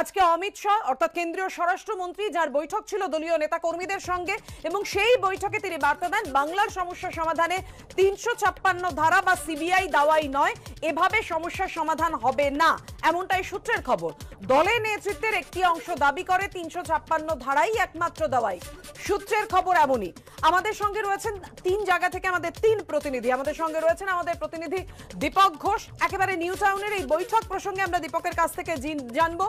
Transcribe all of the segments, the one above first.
আজকে অমিত শাহ অর্থাৎ কেন্দ্রীয় স্বরাষ্ট্রমন্ত্রী যার বৈঠক ছিল দলীয় নেতা কর্মীদের সঙ্গে এবং সেই বৈঠকে তিনি বার্তা দেন বাংলার সমস্যা সমাধানে ৩৫৬ ধারা বা সিবিআই দাওয়াই নয়, এভাবে সমস্যার সমাধান হবে না, এমনটাই সূত্রের খবর। দলের নেতৃত্বের একটি অংশ দাবি করে ৩৫৬ ধারাই একমাত্র দাওয়াই। সূত্রের খবর এমনই। আমাদের সঙ্গে রয়েছেন তিন জায়গা থেকে আমাদের তিন প্রতিনিধি। আমাদের সঙ্গে রয়েছেন আমাদের প্রতিনিধি দীপক ঘোষ। একেবারে নিউ টাউনের এই বৈঠক প্রসঙ্গে আমরা দীপকের কাছ থেকে জানবো।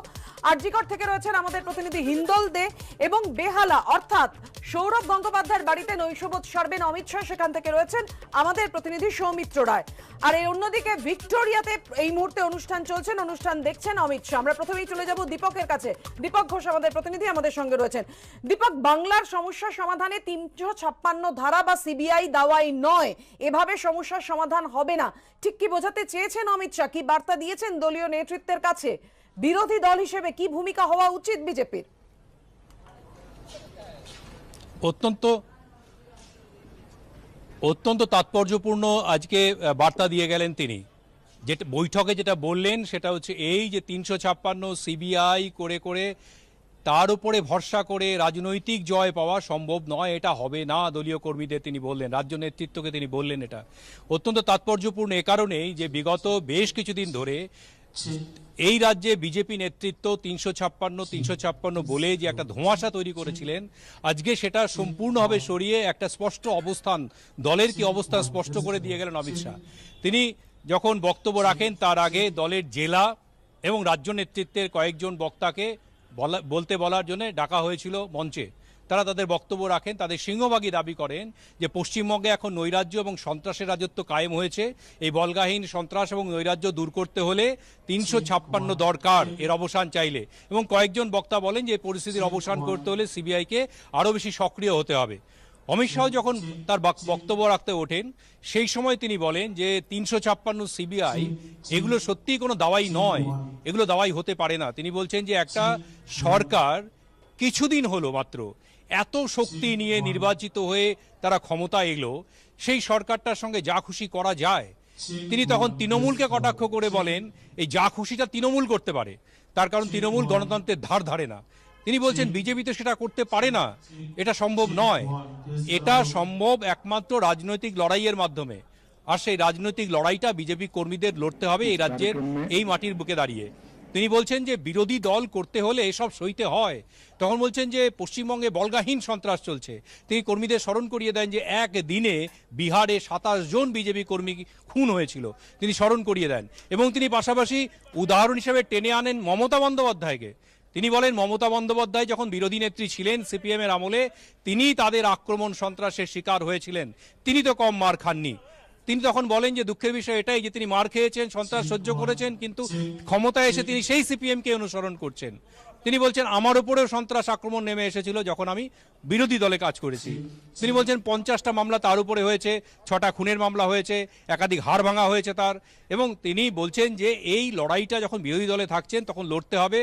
আরজিকর থেকে রয়েছেন আমাদের প্রতিনিধি হিন্দল দে এবং বেহালা অর্থাৎ সৌরভ গঙ্গোপাধ্যায়ের বাড়িতে নৈশভোজ সারবেন অমিত শাহ, সেখান থেকে রয়েছেন আমাদের প্রতিনিধি সৌমিত্র রায়। আর এই অন্যদিকে ভিক্টোরিয়াতে এই মুহূর্তে অনুষ্ঠান চলছেন, অনুষ্ঠান দেখছেন অমিত শাহ। আমরা প্রথমেই চলে যাব দীপকের কাছে। দীপক ঘোষ আমাদের প্রতিনিধি আমাদের সঙ্গে রয়েছেন। দীপক, বাংলার সমস্যা সমাধানে ৩৫৬ ধারা বা সিবিআই দাওয়াই নয়, এভাবে সমস্যার সমাধান হবে না, ঠিক কি বোঝাতে চেয়েছেন অমিত শাহ? কি বার্তা দিয়েছেন দলীয় নেতৃত্বের কাছে? বিরোধী দল হিসেবে কি ভূমিকা হওয়া উচিত বিজেপির? অত্যন্ত তাৎপর্যপূর্ণ আজকে বার্তা দিয়ে গেলেন তিনি। যেটা বৈঠকে যেটা বললেন সেটা হচ্ছে এই যে ৩৫৬ সিবিআই করে করে তার উপরে ভরসা করে রাজনৈতিক জয় পাওয়া সম্ভব নয়, এটা হবে না। দলীয় কর্মীদের তিনি বললেন, রাজ্য নেতৃত্বকে তিনি বললেন। এটা অত্যন্ত তাৎপর্যপূর্ণ এ কারণেই যে বিগত বেশ কিছুদিন ধরে এই রাজ্যে বিজেপি নেতৃত্ব ৩৫৬ বলে যে একটা ধোঁয়াশা তৈরি করেছিলেন, আজকে সেটা সম্পূর্ণভাবে সরিয়ে একটা স্পষ্ট অবস্থান, দলের কি অবস্থান স্পষ্ট করে দিয়ে গেলেন অমিত শাহ। তিনি যখন বক্তব্য রাখেন তার আগে দলের জেলা এবং রাজ্য নেতৃত্বের কয়েকজন বক্তাকে বলতে বলার জন্য ডাকা হয়েছিল মঞ্চে। তারা তাদের বক্তব্য রাখেন, তাদের সিংহভাগই দাবি করেন যে পশ্চিমবঙ্গে এখন নৈরাজ্য এবং সন্ত্রাসের রাজত্ব কায়েম হয়েছে। এই বলগাহীন সন্ত্রাস এবং নৈরাজ্য দূর করতে হলে ৩৫৬ দরকার, এর অবসান চাইলে। এবং কয়েকজন বক্তা বলেন যে পরিস্থিতির অবসান করতে হলে সিবিআইকে আরও বেশি সক্রিয় হতে হবে। অমিত শাহ যখন তার বক্তব্য রাখতে ওঠেন সেই সময় তিনি বলেন যে ৩৫৬ সিবিআই এগুলো সত্যিই কোনো দাওয়াই নয়, এগুলো দাওয়াই হতে পারে না। তিনি বলছেন যে একটা সরকার কিছুদিন হলো মাত্র এত শক্তি নিয়ে নির্বাচিত হয়ে তারা ক্ষমতা এলো, সেই সরকারটার সঙ্গে যা খুশি করা যায়। তিনি তখন তৃণমূলকে কটাক্ষ করে বলেন এই যা খুশিটা তৃণমূল করতে পারে, তার কারণ তৃণমূল গণতন্ত্রের ধার ধারে না। তিনি বলছেন বিজেপি তো সেটা করতে পারে না, এটা সম্ভব নয়, এটা সম্ভব একমাত্র রাজনৈতিক লড়াইয়ের মাধ্যমে। আর সেই রাজনৈতিক লড়াইটা বিজেপি কর্মীদের লড়তে হবে এই রাজ্যের এই মাটির বুকে দাঁড়িয়ে। তিনি বলছেন যে বিরোধী দল করতে হলে এসব সইতে হয়। তখন বলছেন যে পশ্চিমবঙ্গে বলগাহীন সন্ত্রাস চলছে। তিনি কর্মীদের স্মরণ করিয়ে দেন যে একদিনে বিহারে ২৭ জন বিজেপি কর্মী খুন হয়েছিল, তিনি স্মরণ করিয়ে দেন। এবং তিনি পাশাপাশি উদাহরণ হিসেবে টেনে আনেন মমতা বন্দ্যোপাধ্যায়কে। তিনি বলেন মমতা বন্দ্যোপাধ্যায় যখন বিরোধী নেত্রী ছিলেন সিপিএমের আমলে, তিনি তাদের আক্রমণ সন্ত্রাসের শিকার হয়েছিলেন, তিনি তো কম মার খাননি। তিনি তখন বলেন যে দুঃখের বিষয় এটাই যে তিনি মার খেয়েছেন, সন্ত্রাস সহ্য করেছেন, কিন্তু ক্ষমতায় এসে তিনি সেই সিপিএমকে অনুসরণ করছেন। তিনি বলছেন আমার উপরেও সন্ত্রাস আক্রমণ নেমে এসেছিল যখন আমি বিরোধী দলে কাজ করেছি। তিনি বলছেন ৫০টা মামলা তার উপরে হয়েছে, ৬টা খুনের মামলা হয়েছে, একাধিক হাড় ভাঙা হয়েছে তার। এবং তিনি বলছেন যে এই লড়াইটা যখন বিরোধী দলে থাকছেন তখন লড়তে হবে,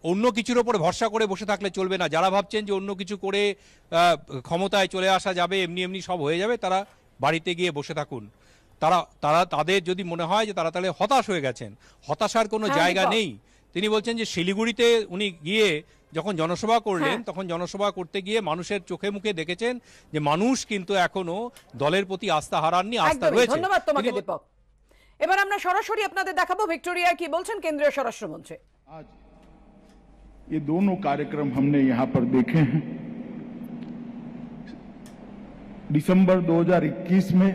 অন্য কিছুর ওপরে ভরসা করে বসে থাকলে চলবে না। যারা ভাবছেন যে অন্য কিছু করে ক্ষমতায় চলে আসা যাবে, এমনি এমনি সব হয়ে যাবে, তারা বাড়িতে গিয়ে বসে থাকুন। তাদের যদি মনে হয় যে তারা তাহলে হতাশ হয়ে গেছেন, হতাশার কোনো জায়গা নেই। তিনি বলছেন যে শিলিগুড়িতে উনি গিয়ে যখন জনসভা করলেন তখন জনসভা করতে গিয়ে মানুষের চোখে মুখে দেখেছেন যে মানুষ কিন্তু এখনো দলের প্রতি আস্থা হারাননি, আস্থা রয়েছে। ধন্যবাদ তোমাকে দীপক। এবার আমরা সরাসরি আপনাদের দেখাবো ভিক্টোরিয়ায় কি বলছেন কেন্দ্রীয় স্বরাষ্ট্রমন্ত্রী। आज ये दोनों कार्यक्रम हमने यहां पर देखे हैं। दिसंबर 2021 में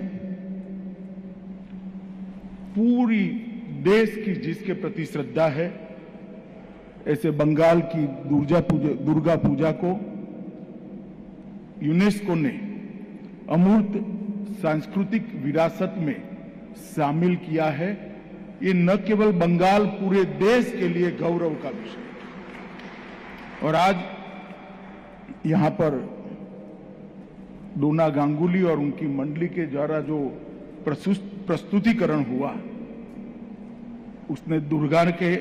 पूरी देश की जिसके प्रति श्रद्धा है, ऐसे बंगाल की दुर्गा पूजा को यूनेस्को ने अमूर्त सांस्कृतिक विरासत में शामिल किया है। ये न केवल बंगाल, पूरे देश के लिए गौरव का विषय। और आज यहां पर डोना गांगुली और उनकी मंडली के द्वारा जो प्रस्तुतिकरण हुआ, उसने दुर्गा के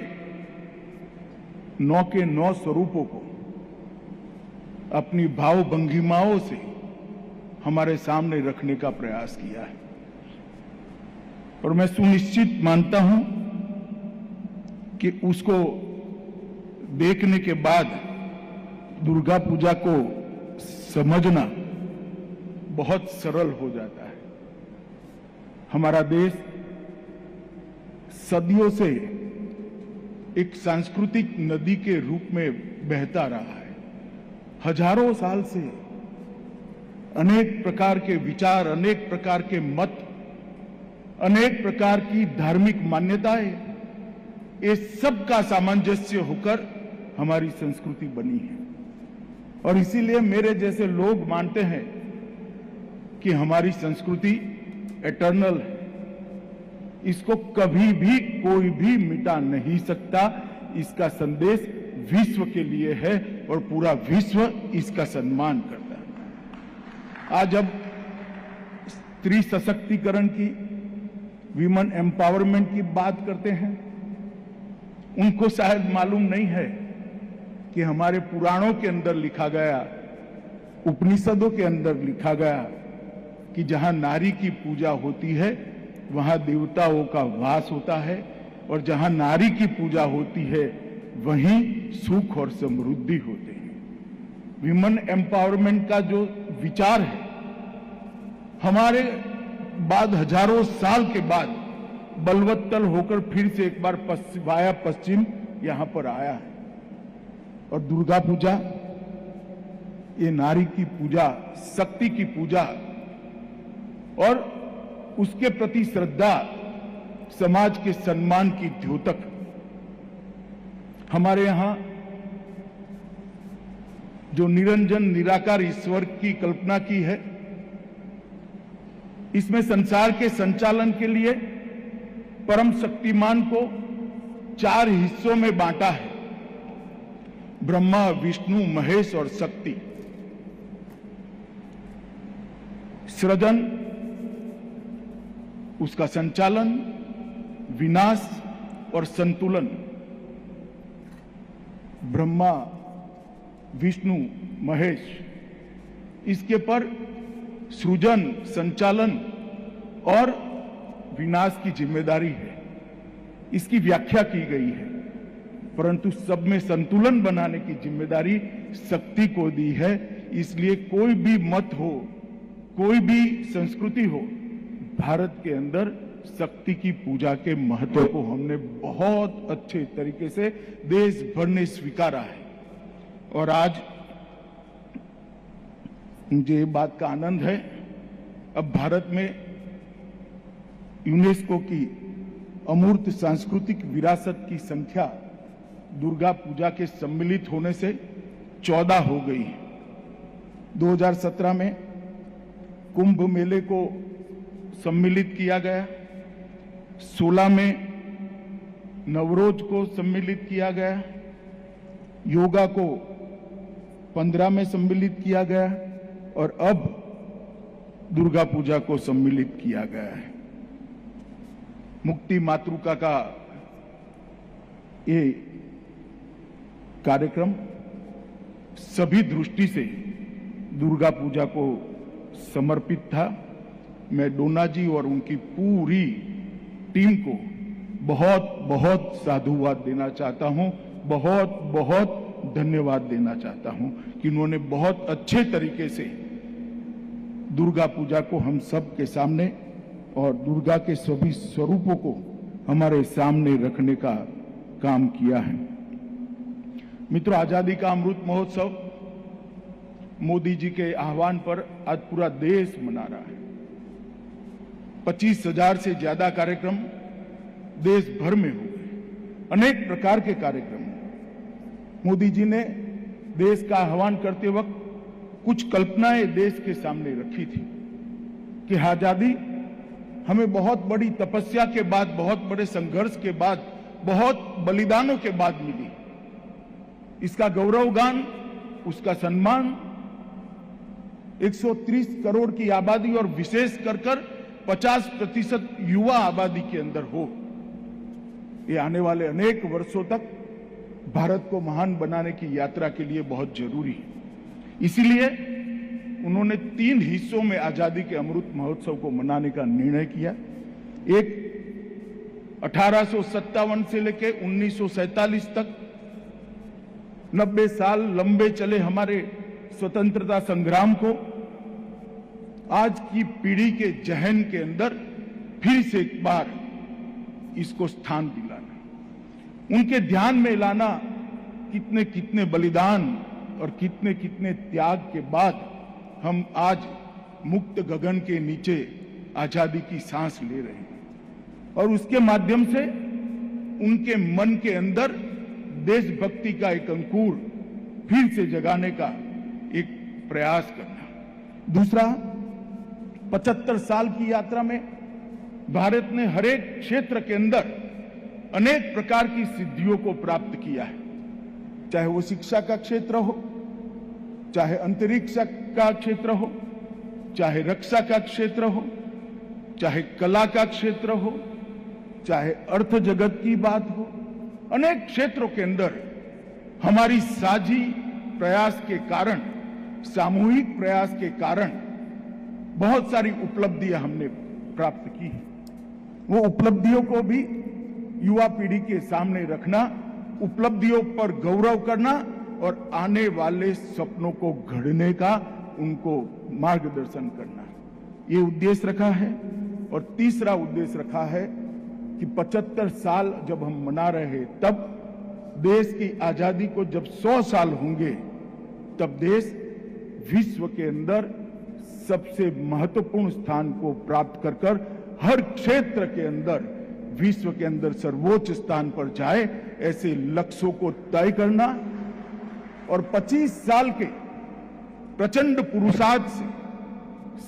9 स्वरूपों को अपनी भाव भंगिमाओं से हमारे सामने रखने का प्रयास किया है। और मैं सुनिश्चित मानता हूं कि उसको देखने के बाद दुर्गा पूजा को समझना बहुत सरल हो जाता है। हमारा देश सदियों से एक सांस्कृतिक नदी के रूप में बहता रहा है। हजारों साल से अनेक प्रकार के विचार, अनेक प्रकार के मत, अनेक प्रकार की धार्मिक मान्यताएं, ये सब का सामंजस्य होकर हमारी संस्कृति बनी है। और इसीलिए मेरे जैसे लोग मानते हैं कि हमारी संस्कृति एटर्नल है, इसको कभी भी कोई भी मिटा नहीं सकता। इसका संदेश विश्व के लिए है और पूरा विश्व इसका सम्मान करता है। आज अब स्त्री सशक्तिकरण की, विमेन एम्पावरमेंट की बात करते हैं, उनको शायद मालूम नहीं है कि हमारे पुराणों के अंदर लिखा गया, उपनिषदों के अंदर लिखा गया कि जहां नारी की पूजा होती है वहां देवताओं का वास होता है, और जहां नारी की पूजा होती है वहीं सुख और समृद्धि होते हैं। विमेन एम्पावरमेंट का जो विचार है, हमारे बाद हजारों साल के बाद बलवत्तल होकर फिर से एक बार वाया पश्चिम यहां पर आया है। और दुर्गा पूजा ये नारी की पूजा, शक्ति की पूजा और उसके प्रति श्रद्धा, समाज के सम्मान की द्योतक। हमारे यहां जो निरंजन निराकार ईश्वर की कल्पना की है, इसमें संसार के संचालन के लिए परम शक्तिमान को 4 हिस्सों में बांटा है, ब्रह्मा, विष्णु, महेश और शक्ति। सृजन, उसका संचालन, विनाश और संतुलन। ब्रह्मा, विष्णु, महेश, इसके पर सृजन, संचालन और विनाश की जिम्मेदारी है। इसकी व्याख्या की गई है, परंतु सब में संतुलन बनाने की जिम्मेदारी शक्ति को दी है। इसलिए कोई भी मत हो, कोई भी संस्कृति हो, भारत के अंदर शक्ति की पूजा के महत्व को हमने बहुत अच्छे तरीके से देश भर ने स्वीकारा है। और आज मुझे इस बात का आनंद है, अब भारत में यूनेस्को की अमूर्त सांस्कृतिक विरासत की संख्या दुर्गा पूजा के सम्मिलित होने से 14 हो गई है। 2017 में कुंभ मेले को सम्मिलित किया गया, 16 में नवरोज को सम्मिलित किया गया, योगा को 15 में सम्मिलित किया गया और अब दुर्गा पूजा को सम्मिलित किया गया है। मुक्ति मातृका का ये कार्यक्रम सभी दृष्टि से दुर्गा पूजा को समर्पित था। मैं डोना जी और उनकी पूरी टीम को बहुत बहुत साधुवाद देना चाहता हूं, बहुत बहुत धन्यवाद देना चाहता हूं कि उन्होंने बहुत अच्छे तरीके से दुर्गा पूजा को हम सब के सामने और दुर्गा के सभी स्वरूपों को हमारे सामने रखने का काम किया है। मित्रों, आजादी का अमृत महोत्सव मोदी जी के आह्वान पर आज पूरा देश मना रहा है। 25,000 से ज्यादा कार्यक्रम देश भर में हुए, अनेक प्रकार के कार्यक्रम। मोदी जी ने देश का आह्वान करते वक्त कुछ कल्पनाएं देश के सामने रखी थी कि आजादी हमें बहुत बड़ी तपस्या के बाद, बहुत बड़े संघर्ष के बाद, बहुत बलिदानों के बाद मिली। इसका गौरवगान, उसका सम्मान 130 करोड़ की आबादी और विशेष कर 50% युवा आबादी के अंदर हो। ये आने वाले अनेक वर्षों तक भारत को महान बनाने की यात्रा के लिए बहुत जरूरी है। इसीलिए उन्होंने 3 हिस्सों में आजादी के अमृत महोत्सव को मनाने का निर्णय किया। एक 1857 से लेकर 1947 तक 90 साल लंबे चले हमारे स्वतंत्रता संग्राम को आज की पीढ़ी के जहन के अंदर फिर से एक बार इसको स्थान दिलाना, उनके ध्यान में लाना कितने कितने बलिदान और कितने कितने त्याग के बाद हम आज मुक्त गगन के नीचे आजादी की सांस ले रहे हैं और उसके माध्यम से उनके मन के अंदर देशभक्ति का एक अंकुर फिर से जगाने का एक प्रयास करना। दूसरा, 75 साल की यात्रा में भारत ने हर एक क्षेत्र के अंदर अनेक प्रकार की सिद्धियों को प्राप्त किया है, चाहे वो शिक्षा का क्षेत्र हो, चाहे अंतरिक्ष का क्षेत्र हो, चाहे रक्षा का क्षेत्र हो, चाहे कला का क्षेत्र हो, चाहे अर्थ जगत की बात हो। अनेक क्षेत्रों के अंदर हमारी साझी प्रयास के कारण, सामूहिक प्रयास के कारण बहुत सारी उपलब्धियां हमने प्राप्त की हैं। वो उपलब्धियों को भी युवा पीढ़ी के सामने रखना, उपलब्धियों पर गौरव करना और आने वाले सपनों को गढ़ने का उनको मार्गदर्शन करना, ये उद्देश्य रखा है। और तीसरा उद्देश्य रखा है कि 75 साल जब हम मना रहे हैं, तब देश की आजादी को जब 100 साल होंगे, तब देश विश्व के अंदर सबसे महत्वपूर्ण स्थान को प्राप्त कर कर हर क्षेत्र के अंदर विश्व के अंदर सर्वोच्च स्थान पर जाए, ऐसे लक्ष्यों को तय करना और 25 साल के प्रचंड पुरुषार्थ से,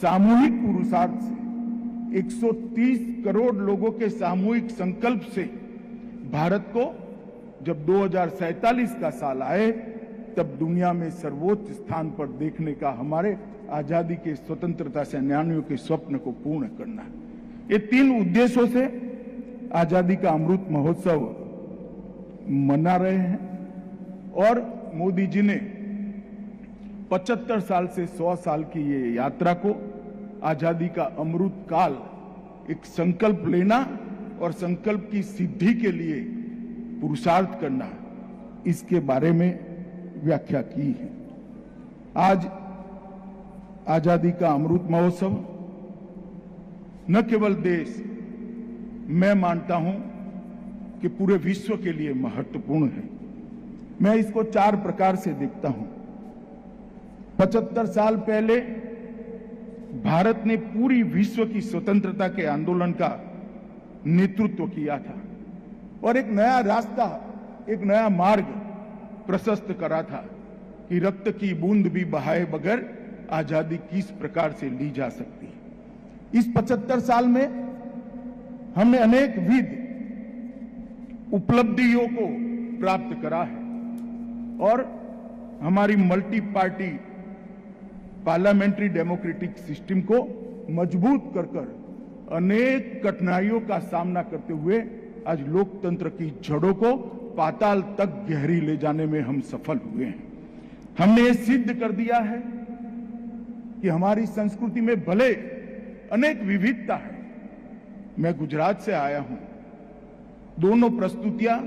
सामूहिक पुरुषार्थ से, 130 करोड़ लोगों के सामूहिक संकल्प से भारत को जब 2047 का साल आए, तब दुनिया में सर्वोच्च स्थान पर देखने का हमारे आजादी के स्वतंत्रता सेनानियों के स्वप्न को पूर्ण करना। ये 3 उद्देश्यों से आजादी का अमृत महोत्सव मना रहे हैं और मोदी जी ने 75 साल से 100 साल की ये यात्रा को आजादी का अमृत काल एक संकल्प लेना और संकल्प की सिद्धि के लिए पुरुषार्थ करना, इसके बारे में व्याख्या की है। आज आजादी का अमृत महोत्सव न केवल देश, मैं मानता हूं कि पूरे विश्व के लिए महत्वपूर्ण है। मैं इसको 4 प्रकार से देखता हूं। 75 साल पहले भारत ने पूरी विश्व की स्वतंत्रता के आंदोलन का नेतृत्व किया था और एक नया रास्ता, एक नया मार्ग प्रशस्त करा था कि रक्त की बूंद भी बहाए बगैर आजादी किस प्रकार से ली जा सकती है। इस 75 साल में हमने अनेक विध उपलब्धियों को प्राप्त करा है और हमारी multi party parliamentary democratic system को मजबूत कर कर अनेक कठिनाइयों का सामना करते हुए आज लोकतंत्र की जड़ों को पाताल तक गहरी ले जाने में हम सफल हुए हैं। हमने ये सिद्ध कर दिया है कि हमारी संस्कृति में भले अनेक विविधता है। मैं गुजरात से आया हूं, दोनों प्रस्तुतियां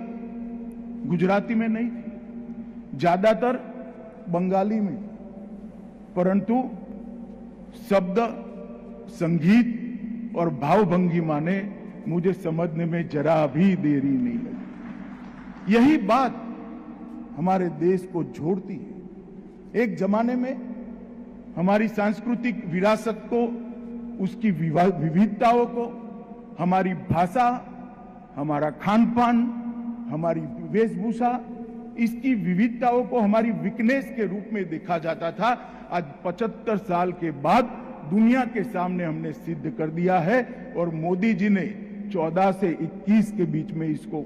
गुजराती में नहीं थी, ज्यादातर बंगाली में, परंतु शब्द, संगीत और भावभंगिमा ने मुझे समझने में जरा भी देरी नहीं लगी। यही बात हमारे देश को जोड़ती है। एक जमाने में हमारी सांस्कृतिक विरासत को, उसकी विविधताओं को, हमारी भाषा, हमारा खान पान, हमारी वेशभूषा, इसकी विविधताओं को हमारी वीकनेस के रूप में देखा जाता था। आज 75 साल के बाद दुनिया के सामने हमने सिद्ध कर दिया है और मोदी जी ने 14 से 21 के बीच में इसको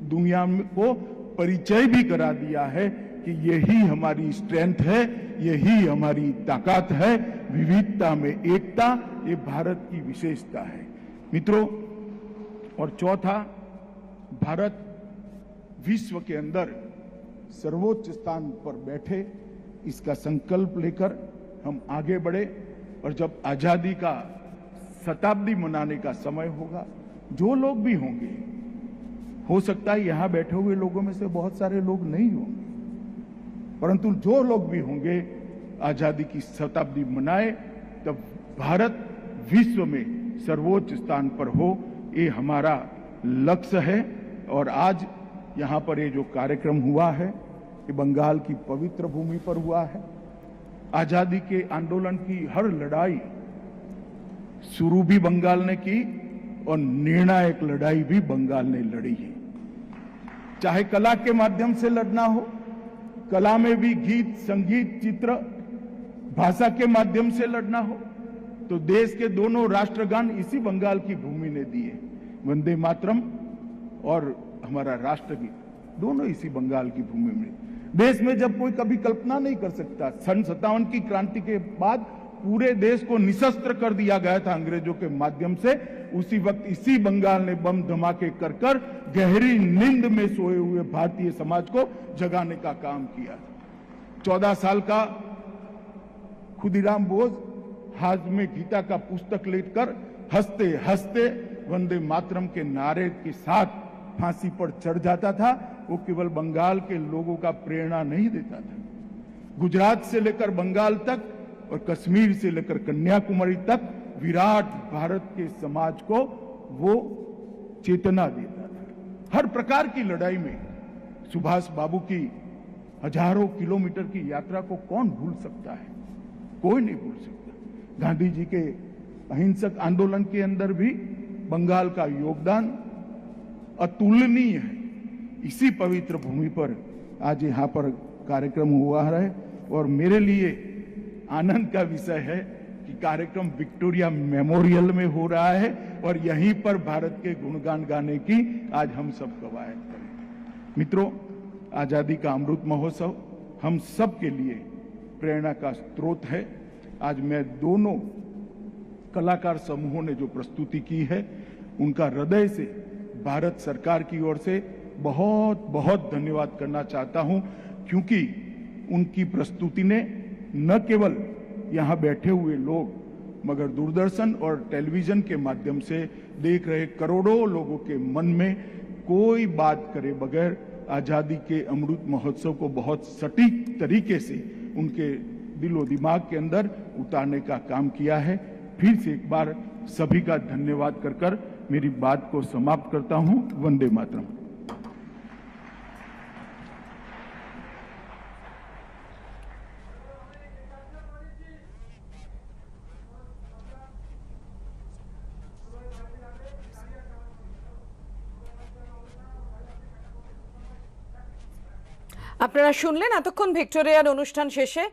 दुनिया को परिचय भी करा दिया है कि यही हमारी स्ट्रेंथ है, यही हमारी ताकत है, विविधता में एकता, ये भारत की विशेषता है मित्रों। और चौथा, भारत विश्व के अंदर सर्वोच्च स्थान पर बैठे, इसका संकल्प लेकर हम आगे बढ़े और जब आजादी का शताब्दी मनाने का समय होगा, जो लोग भी होंगे, हो सकता है यहां बैठे हुए लोगों में से बहुत सारे लोग नहीं होंगे, परंतु जो लोग भी होंगे आजादी की शताब्दी मनाए तब भारत विश्व में सर्वोच्च स्थान पर हो, ये हमारा लक्ष्य है। और आज यहाँ पर ये जो कार्यक्रम हुआ है ये बंगाल की पवित्र भूमि पर हुआ है। आजादी के आंदोलन की हर लड़ाई शुरू भी बंगाल ने की और निर्णायक लड़ाई भी बंगाल ने लड़ी है। चाहे कला के माध्यम से लड़ना हो, कला में भी गीत, संगीत, चित्र, भाषा के माध्यम से लड़ना हो, तो देश के दोनों राष्ट्रगान इसी बंगाल की भूमि ने दिए। वंदे मातरम और हमारा राष्ट्रगीत दोनों इसी बंगाल की भूमि में। देश में जब कोई कभी कल्पना नहीं कर सकता, सन 57 की क्रांति के बाद पूरे देश को निशस्त्र कर दिया गया था अंग्रेजों के माध्यम से, उसी वक्त इसी बंगाल ने बम धमाके कर कर गहरी नींद में सोए हुए भारतीय समाज को जगाने का काम किया। 14 साल का खुदीराम बोस हाथ में गीता का पुस्तक लेकर हंसते हंसते वंदे मातरम के नारे के साथ फांसी पर चढ़ जाता था। वो केवल बंगाल के लोगों का प्रेरणा नहीं देता था, गुजरात से लेकर बंगाल तक और कश्मीर से लेकर कन्याकुमारी तक विराट भारत के समाज को वो चेतना देता था। हर प्रकार की लड़ाई में सुभाष बाबू की हजारों किलोमीटर की यात्रा को कौन भूल सकता है? कोई नहीं भूल सकता। गांधी जी के अहिंसक आंदोलन के अंदर भी बंगाल का योगदान अतुलनीय है। इसी पवित्र भूमि पर आज यहाँ पर कार्यक्रम हुआ है और मेरे लिए आनंद का विषय है कि कार्यक्रम विक्टोरिया मेमोरियल में हो रहा है और यहीं पर भारत के गुणगान गाने की आज हम सब कवायद करें। मित्रों, आजादी का अमृत महोत्सव हम सब के लिए प्रेरणा का स्रोत है। आज मैं दोनों कलाकार समूहों ने जो प्रस्तुति की है उनका हृदय से भारत सरकार की ओर से बहुत बहुत धन्यवाद करना चाहता हूं, क्योंकि उनकी प्रस्तुति ने न केवल यहां बैठे हुए लोग मगर दूरदर्शन और टेलीविजन के माध्यम से देख रहे करोड़ों लोगों के मन में कोई बात करे बगैर आजादी के अमृत महोत्सव को बहुत सटीक तरीके से उनके दिलो दिमाग के अंदर उतारने का काम किया है। फिर से एक बार सभी का धन्यवाद कर मेरी बात को समाप्त करता हूं। वंदे मातरम। আপনারা শুনলেন এতক্ষণ ভিক্টোরিয়ার অনুষ্ঠান শেষে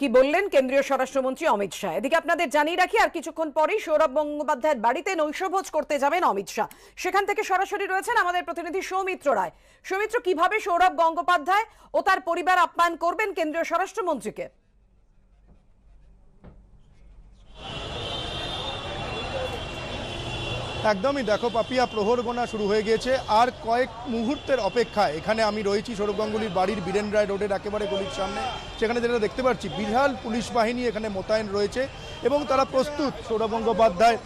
কি বললেন কেন্দ্রীয় স্বরাষ্ট্রমন্ত্রী অমিত শাহ। এদিকে আপনাদের জানিয়ে রাখি আর কিছুক্ষণ পরেই সৌরভ গঙ্গোপাধ্যায়ের বাড়িতে নৈশভোজ করতে যাবেন অমিত শাহ। সেখান থেকে সরাসরি রয়েছেন আমাদের প্রতিনিধি সৌমিত্র রায়। সৌমিত্র, কিভাবে সৌরভ গঙ্গোপাধ্যায় ও তার পরিবার আপ্যায়ন করবেন কেন্দ্রীয় স্বরাষ্ট্রমন্ত্রীকে? একদমই, দেখো পাপিয়া, প্রহর গোনা শুরু হয়ে গিয়েছে। আর কয়েক মুহূর্তের অপেক্ষায় এখানে আমি রয়েছি সৌরভ গাঙ্গুলির বাড়ির বীরেন রায় রোডের একেবারে গলির সামনে। সেখানে যেটা দেখতে পাচ্ছি বিশাল পুলিশ বাহিনী এখানে মোতায়েন রয়েছে এবং তারা প্রস্তুত। সৌরভ গঙ্গোপাধ্যায়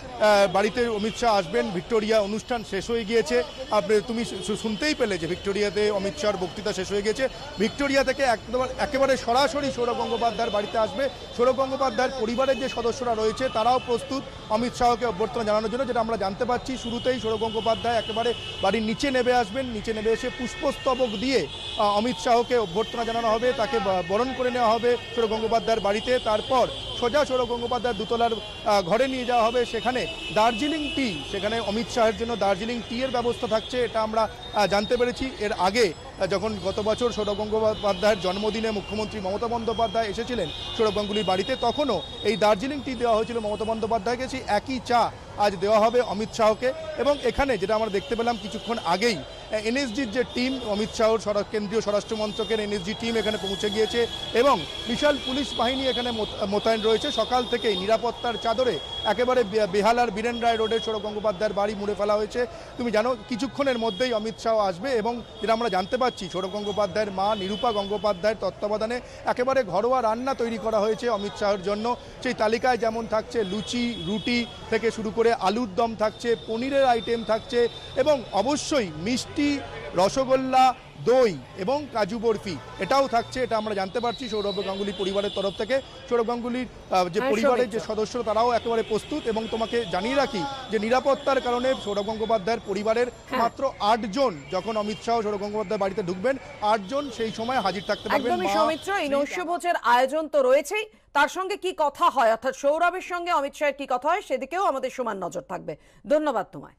বাড়িতে অমিত শাহ আসবেন। ভিক্টোরিয়া অনুষ্ঠান শেষ হয়ে গিয়েছে, তুমি শুনতেই পেলে যে ভিক্টোরিয়াতে অমিত শাহর বক্তৃতা শেষ হয়ে গিয়েছে। ভিক্টোরিয়া থেকে একেবারে সরাসরি সৌরভ গঙ্গোপাধ্যায়ের বাড়িতে আসবে। সৌরভ গঙ্গোপাধ্যায়ের পরিবারের যে সদস্যরা রয়েছে তারাও প্রস্তুত অমিত শাহকে অভ্যর্থনা জানানোর জন্য। যেটা আমরা জানতে পাচ্ছি শুরুতেই সৌরভ গঙ্গোপাধ্যায় একেবারে বাড়ির নিচে নেমে আসবেন। নিচে নেমে এসে পুষ্পস্তবক দিয়ে অমিত শাহকে অভ্যর্থনা জানানো হবে, তাকে বরণ করে নেওয়া হবে সৌরভ গঙ্গোপাধ্যায়ের বাড়িতে। তারপর সোজা সৌরভ গঙ্গোপাধ্যায়ের দুতলার ঘরে নিয়ে যাওয়া হবে। সেখানে দার্জিলিং টি, সেখানে অমিত শাহের জন্য দার্জিলিং টি এর ব্যবস্থা থাকছে, এটা আমরা জানতে পেরেছি। এর আগে যখন গত বছর সৌরভ গঙ্গোপাধ্যায়ের জন্মদিনে মুখ্যমন্ত্রী মমতা বন্দ্যোপাধ্যায় এসেছিলেন সৌরভ গাঙ্গুলির বাড়িতে, তখনও এই দার্জিলিং টি দেওয়া হয়েছিল মমতা বন্দ্যোপাধ্যায়কে। সেই একই চা আজ দেওয়া হবে অমিত শাহকে। এবং এখানে যেটা আমরা দেখতে পেলাম কিছুক্ষণ আগেই এনএসজির যে টিম, অমিত শাহর কেন্দ্রীয় স্বরাষ্ট্র মন্ত্রকের এনএসজি টিম এখানে পৌঁছে গিয়েছে এবং বিশাল পুলিশ বাহিনী এখানে মোতায়েন রয়েছে। সকাল থেকেই নিরাপত্তার চাদরে একেবারে বেহালার বীরেন রায় রোডের সৌরভ গঙ্গোপাধ্যায়ের বাড়ি মুড়ে ফেলা হয়েছে। তুমি জানো কিছুক্ষণের মধ্যেই অমিত শাহ আসবে এবং যেটা আমরা জানতে পাচ্ছি সৌরভ গঙ্গোপাধ্যায়ের মা নিরূপা গঙ্গোপাধ্যায়ের তত্ত্বাবধানে একেবারে ঘরোয়া রান্না তৈরি করা হয়েছে অমিত শাহর জন্য। সেই তালিকায় যেমন থাকছে লুচি, রুটি থেকে শুরু করে আলুর দম থাকছে, পনিরের আইটেম থাকছে এবং অবশ্যই মিষ্টি, রসগোল্লা, দই এবং কাজু বরফি এটাও থাকছে, এটা আমরা জানতে পারছি সৌরভ গাঙ্গুলি পরিবারের তরফ থেকে। সৌরভ গাঙ্গুলির যে হ্যাঁ, পরিবারের যে সৌমিত্র। সদস্য তারাও একেবারে প্রস্তুত, এবং তোমাকে জানিয়ে রাখি যে নিরাপত্তার কারণে সৌরভ গঙ্গোপাধ্যায়ের পরিবারের মাত্র 8 জন, যখন অমিত শাহ সৌরভ গঙ্গোপাধ্যায় বাড়িতে ঢুকবেন 8 জন সেই সময় হাজির থাকতে পারবেন। একদমই মা, সৌমিত্র, এই স্ত্রী, নৈশভোজের আয়োজন তো রয়েছেই, তার সঙ্গে কি কথা হয় অর্থাৎ সৌরভের সঙ্গে অমিত শাহের কি কথা হয় সেদিকেও আমাদের সমান নজর থাকবে। ধন্যবাদ তোমায়।